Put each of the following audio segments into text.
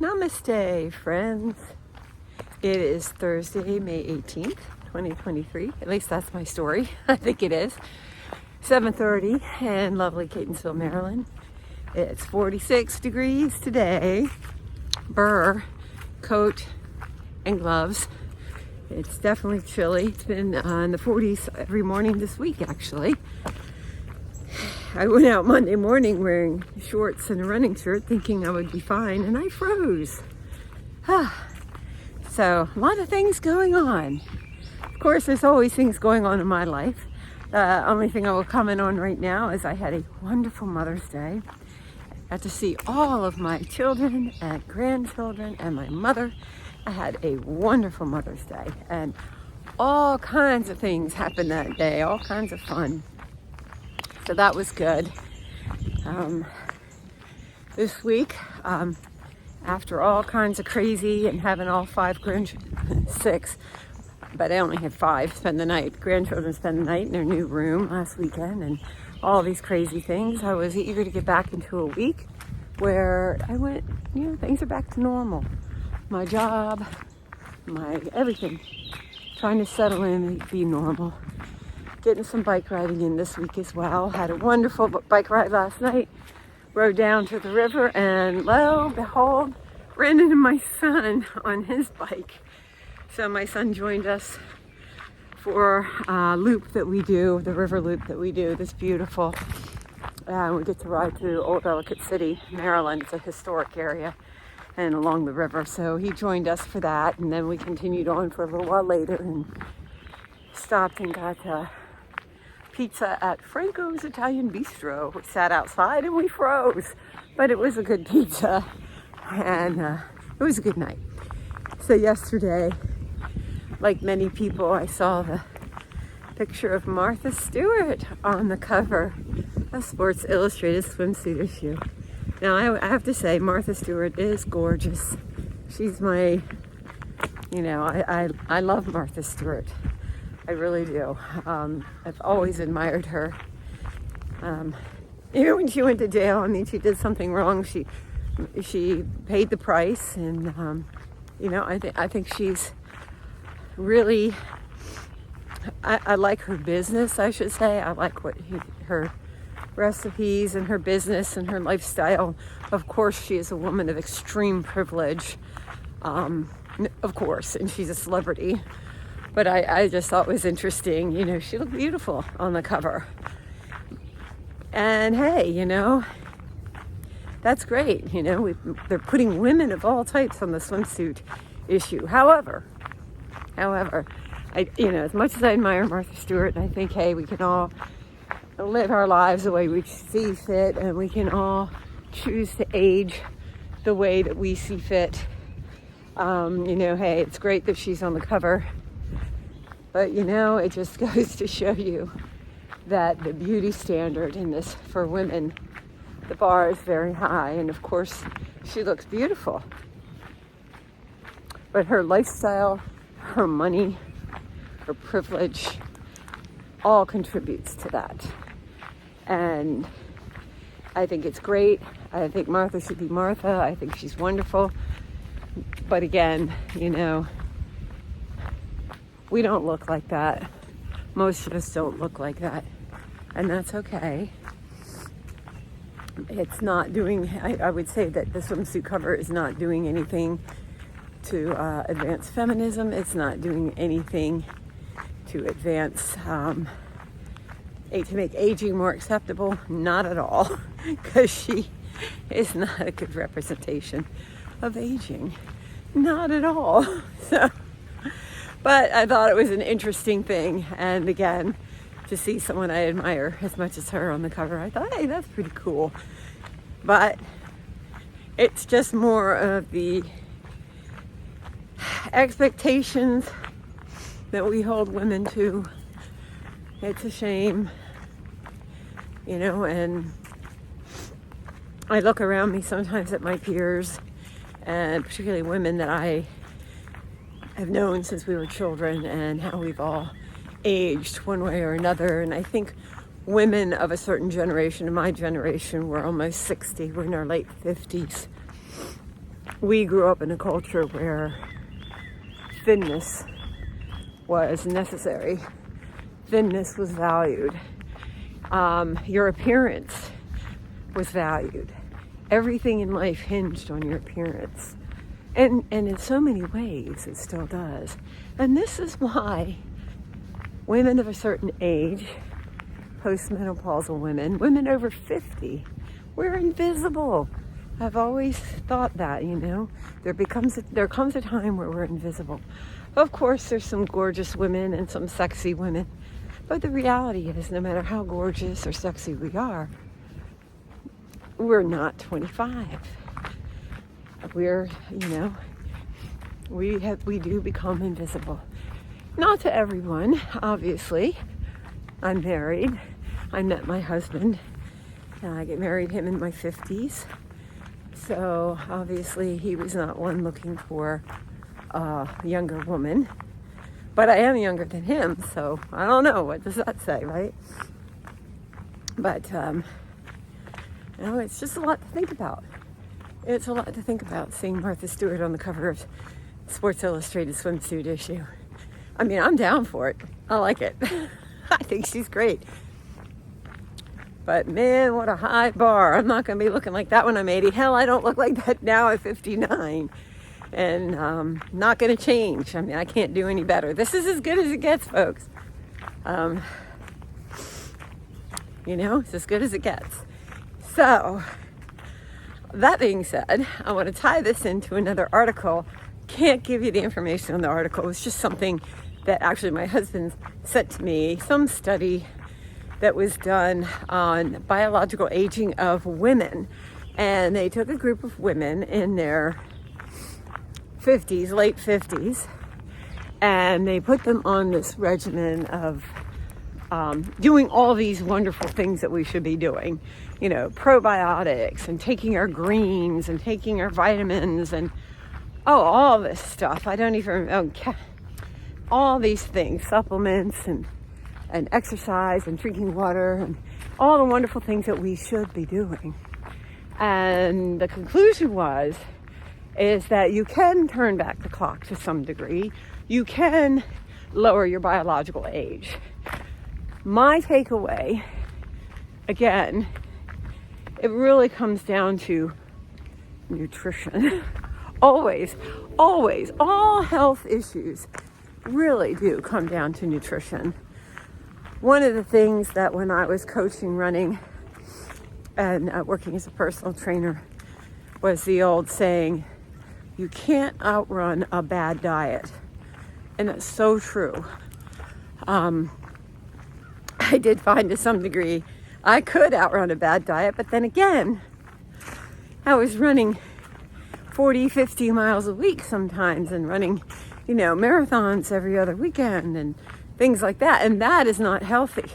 Namaste, friends. It is Thursday, May 18th, 2023. At least that's my story. I think it is. 7:30 in lovely Catonsville, Maryland. It's 46 degrees today. Burr, coat and gloves. It's definitely chilly. It's been in the 40s every morning this week, actually. I went out Monday morning wearing shorts and a running shirt thinking I would be fine, and I froze. So, a lot of things going on. Of course, there's always things going on in my life. The only thing I will comment on right now is I had a wonderful Mother's Day. I got to see all of my children and grandchildren and my mother. I had a wonderful Mother's Day, and all kinds of things happened that day, all kinds of fun. So that was good. This week, after all kinds of crazy and having all five grandchildren, six, but I only had five spend the night. Grandchildren spend the night in their new room last weekend and all these crazy things. I was eager to get back into a week where I went, things are back to normal. My job, my everything, trying to settle in and be normal. Getting some bike riding in this week as well. Had a wonderful bike ride last night. Rode down to the river and lo and behold, ran into my son on his bike. So my son joined us for a loop that we do, the river loop that we do. That's beautiful. We get to ride through Old Ellicott City, Maryland. It's a historic area and along the river. So he joined us for that, and then we continued on for a little while later and stopped and got pizza at Franco's Italian Bistro. We sat outside and we froze, but it was a good pizza and it was a good night. So yesterday, like many people, I saw the picture of Martha Stewart on the cover of Sports Illustrated swimsuit issue. Now I have to say, Martha Stewart is gorgeous. She's my, I love Martha Stewart. I really do. I've always admired her. Even when she went to jail, she did something wrong. She paid the price, and I think she's really. I like her business, I should say. I like her recipes and her business and her lifestyle. Of course, she is a woman of extreme privilege. Of course, and she's a celebrity. But I just thought it was interesting. She looked beautiful on the cover. And hey, that's great. They're putting women of all types on the swimsuit issue. However, as much as I admire Martha Stewart, and I think, hey, we can all live our lives the way we see fit, and we can all choose to age the way that we see fit. Hey, it's great that she's on the cover. But it just goes to show you that the beauty standard in this for women, the bar is very high. And of course, she looks beautiful. But her lifestyle, her money, her privilege, all contributes to that. And I think it's great. I think Martha should be Martha. I think she's wonderful. But again, we don't look like that. Most of us don't look like that. And that's okay. It's not doing, I would say that the swimsuit cover is not doing anything to advance feminism. It's not doing anything to advance, to make aging more acceptable. Not at all. Because she is not a good representation of aging. Not at all. But I thought it was an interesting thing. And again, to see someone I admire as much as her on the cover, I thought, hey, that's pretty cool. But it's just more of the expectations that we hold women to. It's a shame, and I look around me sometimes at my peers, and particularly women that I have known since we were children, and how we've all aged one way or another. And I think women of a certain generation, in my generation, we're almost 60, we're in our late 50s. we grew up in a culture where thinness was necessary. Thinness was valued. Your appearance was valued. Everything in life hinged on your appearance. And in so many ways, it still does. And this is why women of a certain age, postmenopausal women, women over 50, we're invisible. I've always thought that, there comes a time where we're invisible. Of course, there's some gorgeous women and some sexy women, but the reality is, no matter how gorgeous or sexy we are, we're not 25. We're, we do become invisible. Not to everyone, obviously. I'm married. I met my husband. I get married him in my 50s. So obviously he was not one looking for a younger woman. But I am younger than him, so I don't know. What does that say, right? But, it's just a lot to think about. It's a lot to think about seeing Martha Stewart on the cover of Sports Illustrated swimsuit issue. I mean, I'm down for it. I like it. I think she's great. But man, what a high bar. I'm not going to be looking like that when I'm 80. Hell, I don't look like that now at 59. And not going to change. I mean, I can't do any better. This is as good as it gets, folks. It's as good as it gets. So, that being said, I want to tie this into another article. Can't give you the information on the article. It's just something that actually my husband sent to me. Some study that was done on biological aging of women. And they took a group of women in their 50s, late 50s, and they put them on this regimen of doing all these wonderful things that we should be doing. Probiotics and taking our greens and taking our vitamins and all this stuff. I don't even all these things, supplements and exercise and drinking water and all the wonderful things that we should be doing. And the conclusion is that you can turn back the clock to some degree. You can lower your biological age. My takeaway, again, it really comes down to nutrition. Always, all health issues really do come down to nutrition. One of the things that when I was coaching, running, and working as a personal trainer was the old saying, you can't outrun a bad diet. And that's so true. I did find to some degree I could outrun a bad diet, but then again, I was running 40, 50 miles a week sometimes and running, marathons every other weekend and things like that. And that is not healthy.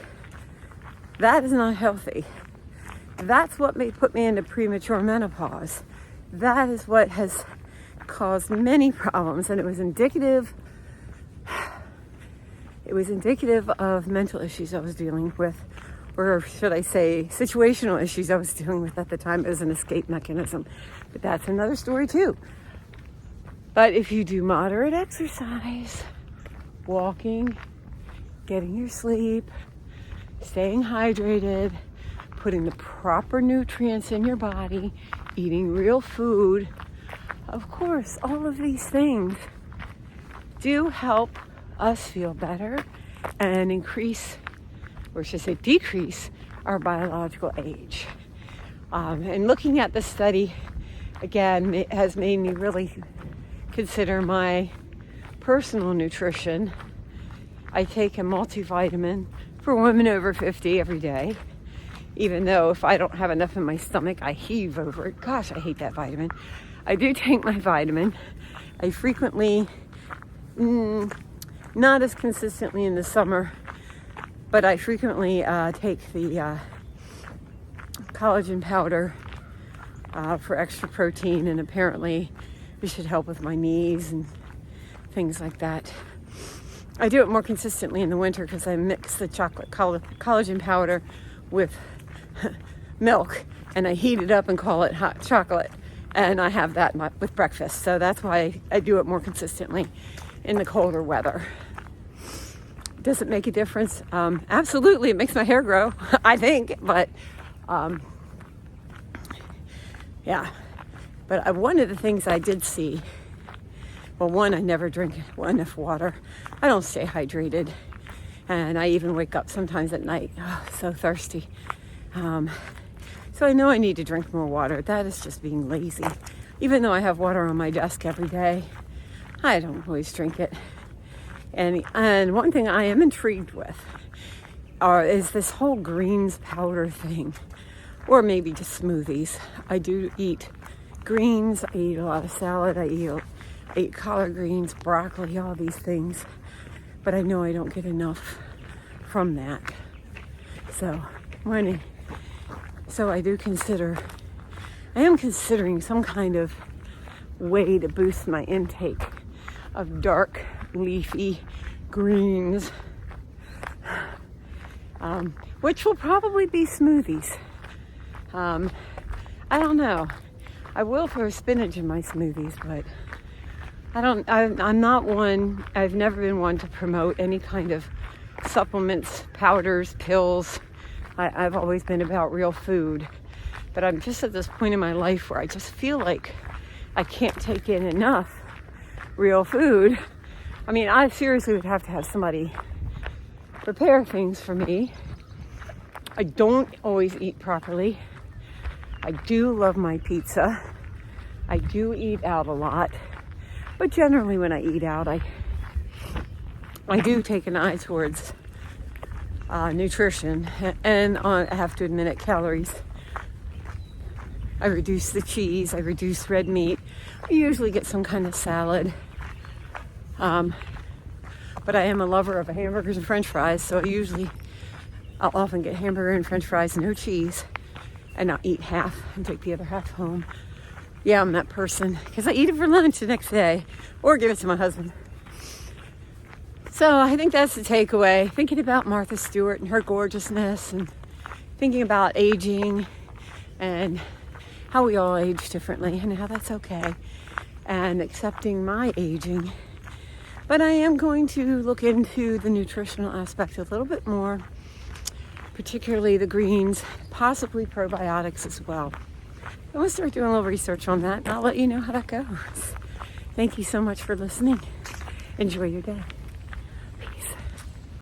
That is not healthy. That's what put me into premature menopause. That is what has caused many problems, and it was indicative of mental issues I was dealing with, or should I say situational issues I was dealing with at the time. It was an escape mechanism, but that's another story too. But if you do moderate exercise, walking, getting your sleep, staying hydrated, putting the proper nutrients in your body, eating real food, of course, all of these things do help us feel better and increase, or should I say decrease, our biological age. And looking at the study, again, it has made me really consider my personal nutrition. I take a multivitamin for women over 50 every day, even though if I don't have enough in my stomach, I heave over it. Gosh, I hate that vitamin. I do take my vitamin. I frequently, not as consistently in the summer, but I frequently take the collagen powder for extra protein, and apparently it should help with my knees and things like that. I do it more consistently in the winter because I mix the collagen powder with milk and I heat it up and call it hot chocolate. And I have that with breakfast. So that's why I do it more consistently in the colder weather. Does it make a difference? Absolutely. It makes my hair grow, I think. But yeah. But one of the things I did see, well, one, I never drink enough water. I don't stay hydrated. And I even wake up sometimes at night, so thirsty. So I know I need to drink more water. That is just being lazy. Even though I have water on my desk every day, I don't always drink it. And one thing I am intrigued with is this whole greens powder thing, or maybe just smoothies. I do eat greens. I eat a lot of salad. I eat collard greens, broccoli, all these things. But I know I don't get enough from that. So I am considering some kind of way to boost my intake of dark, leafy greens, which will probably be smoothies. I don't know. I will throw spinach in my smoothies, but I'm not one, I've never been one to promote any kind of supplements, powders, pills. I've always been about real food, but I'm just at this point in my life where I just feel like I can't take in enough real food. I mean, I seriously would have to have somebody prepare things for me. I don't always eat properly. I do love my pizza. I do eat out a lot, but generally when I eat out, I do take an eye towards nutrition, and I have to admit it, calories. I reduce the cheese, I reduce red meat. I usually get some kind of salad. But I am a lover of hamburgers and french fries, so I'll often get hamburger and french fries, no cheese, and I'll eat half and take the other half home. Yeah, I'm that person, because I eat it for lunch the next day, or give it to my husband. So I think that's the takeaway. Thinking about Martha Stewart and her gorgeousness, and thinking about aging and how we all age differently and how that's okay, and accepting my aging. But I am going to look into the nutritional aspect a little bit more, particularly the greens, possibly probiotics as well. I'm going to start doing a little research on that, and I'll let you know how that goes. Thank you so much for listening. Enjoy your day.